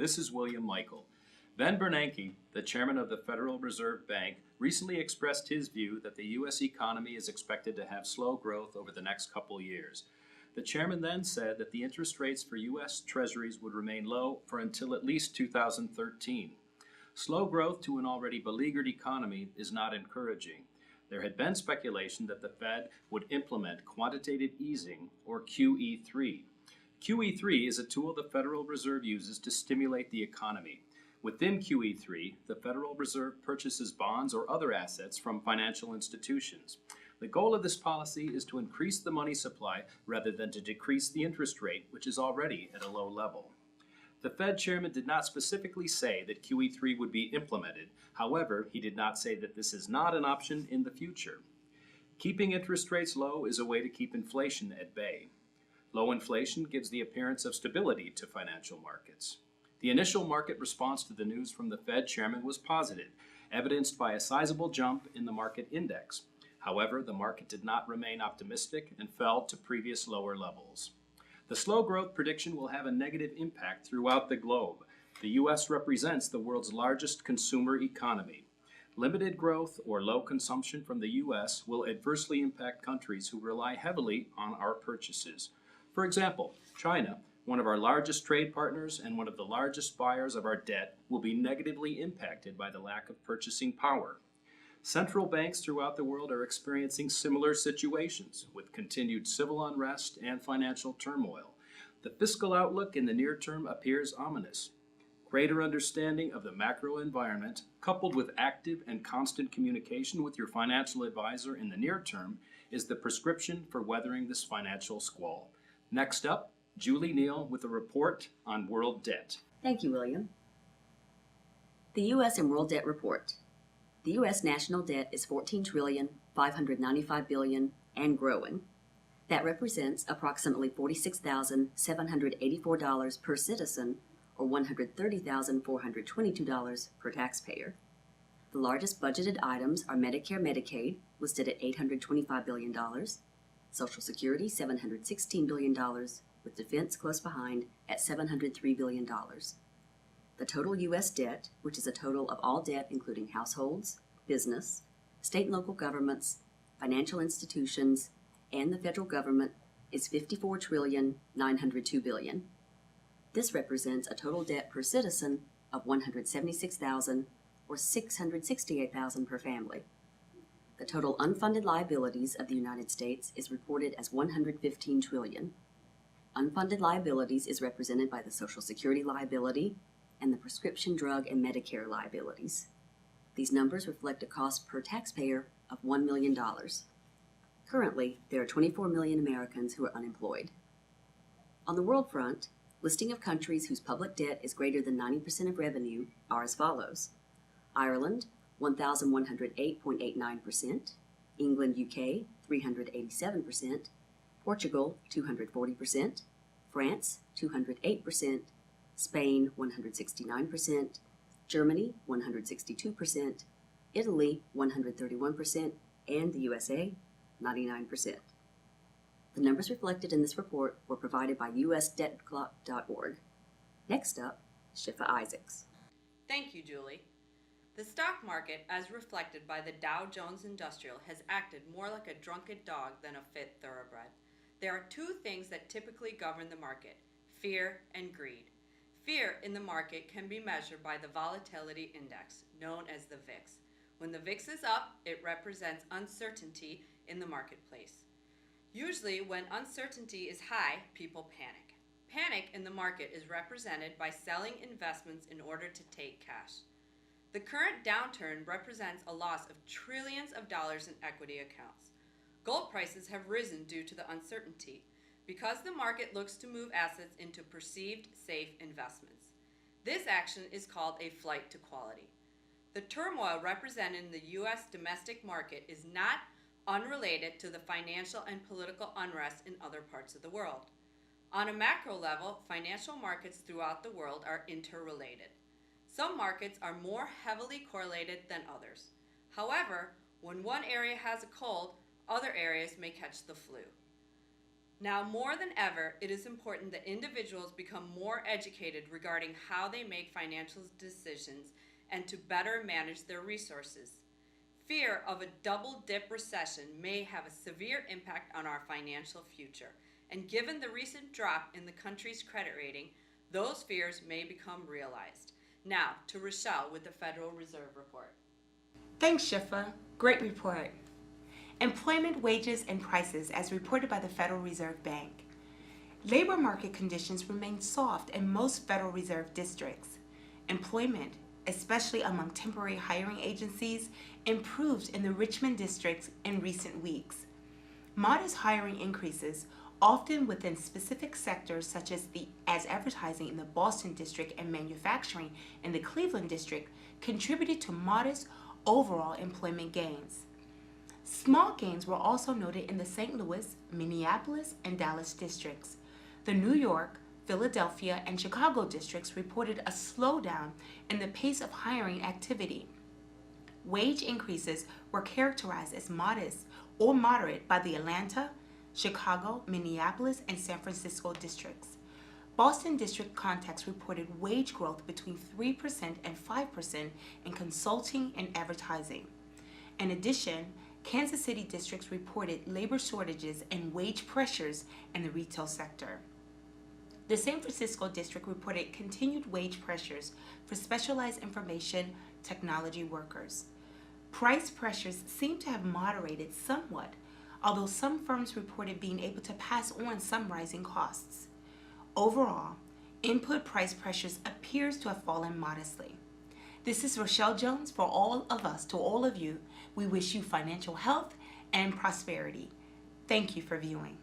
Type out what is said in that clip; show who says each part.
Speaker 1: This is William Michael. Ben Bernanke, the chairman of the Federal Reserve Bank, recently expressed his view that the U.S. economy is expected to have slow growth over the next couple years. The chairman then said that the interest rates for U.S. Treasuries would remain low for until at least 2013. Slow growth to an already beleaguered economy is not encouraging. There had been speculation that the Fed would implement quantitative easing, or QE3. QE3 is a tool the Federal Reserve uses to stimulate the economy. Within QE3, the Federal Reserve purchases bonds or other assets from financial institutions. The goal of this policy is to increase the money supply rather than to decrease the interest rate, which is already at a low level. The Fed chairman did not specifically say that QE3 would be implemented. However, he did not say that this is not an option in the future. Keeping interest rates low is a way to keep inflation at bay. Low inflation gives the appearance of stability to financial markets. The initial market response to the news from the Fed chairman was positive, evidenced by a sizable jump in the market index. However, the market did not remain optimistic and fell to previous lower levels. The slow growth prediction will have a negative impact throughout the globe. The U.S. represents the world's largest consumer economy. Limited growth or low consumption from the U.S. will adversely impact countries who rely heavily on our purchases. For example, China, one of our largest trade partners and one of the largest buyers of our debt, will be negatively impacted by the lack of purchasing power. Central banks throughout the world are experiencing similar situations, with continued civil unrest and financial turmoil. The fiscal outlook in the near term appears ominous. Greater understanding of the macro environment, coupled with active and constant communication with your financial advisor in the near term, is the prescription for weathering this financial squall. Next up, Julie Neal with a report on world debt.
Speaker 2: Thank you, William. The U.S. and World Debt Report. The U.S. national debt is $14,595 billion and growing. That represents approximately $46,784 per citizen, or $130,422 per taxpayer. The largest budgeted items are Medicare/Medicaid, listed at $825 billion, Social Security, $716 billion, with defense close behind at $703 billion. The total U.S. debt, which is a total of all debt including households, business, state and local governments, financial institutions, and the federal government, is $54,902 billion. This represents a total debt per citizen of $176,000 or $668,000 per family. The total unfunded liabilities of the United States is reported as $115 trillion. Unfunded liabilities is represented by the Social Security liability and the prescription drug and Medicare liabilities. These numbers reflect a cost per taxpayer of $1 million. Currently, there are 24 million Americans who are unemployed. On the world front, listing of countries whose public debt is greater than 90% of revenue are as follows: Ireland, 1,108.89%, England, UK, 387%, Portugal, 240%, France, 208%, Spain, 169%, Germany, 162%, Italy, 131%, and the USA, 99%. The numbers reflected in this report were provided by usdebtclock.org. Next up, Shifa Isaacs.
Speaker 3: Thank you, Julie. The stock market, as reflected by the Dow Jones Industrial, has acted more like a drunken dog than a fit thoroughbred. There are two things that typically govern the market: fear and greed. Fear in the market can be measured by the volatility index, known as the VIX. When the VIX is up, it represents uncertainty in the marketplace. Usually, when uncertainty is high, people panic. Panic in the market is represented by selling investments in order to take cash. The current downturn represents a loss of trillions of dollars in equity accounts. Gold prices have risen due to the uncertainty, because the market looks to move assets into perceived safe investments. This action is called a flight to quality. The turmoil represented in the U.S. domestic market is not unrelated to the financial and political unrest in other parts of the world. On a macro level, financial markets throughout the world are interrelated. Some markets are more heavily correlated than others. However, when one area has a cold, other areas may catch the flu. Now more than ever, it is important that individuals become more educated regarding how they make financial decisions and to better manage their resources. Fear of a double-dip recession may have a severe impact on our financial future, and given the recent drop in the country's credit rating, those fears may become realized. Now to Rochelle with the Federal Reserve Report.
Speaker 4: Thanks, Shifa. Great report. Employment, wages, and prices as reported by the Federal Reserve Bank. Labor market conditions remain soft in most Federal Reserve districts. Employment, especially among temporary hiring agencies, improved in the Richmond district in recent weeks. Modest hiring increases, often within specific sectors such as advertising in the Boston district and manufacturing in the Cleveland district, contributed to modest overall employment gains. Small gains were also noted in the St. Louis, Minneapolis, and Dallas districts. The New York, Philadelphia, and Chicago districts reported a slowdown in the pace of hiring activity. Wage increases were characterized as modest or moderate by the Atlanta, Chicago, Minneapolis, and San Francisco districts. Boston district contacts reported wage growth between 3% and 5% in consulting and advertising. In addition, Kansas City districts reported labor shortages and wage pressures in the retail sector. The San Francisco district reported continued wage pressures for specialized information technology workers. Price pressures seem to have moderated somewhat, although some firms reported being able to pass on some rising costs. Overall, input price pressures appears to have fallen modestly. This is Rochelle Jones for all of us. To all of you, we wish you financial health and prosperity. Thank you for viewing.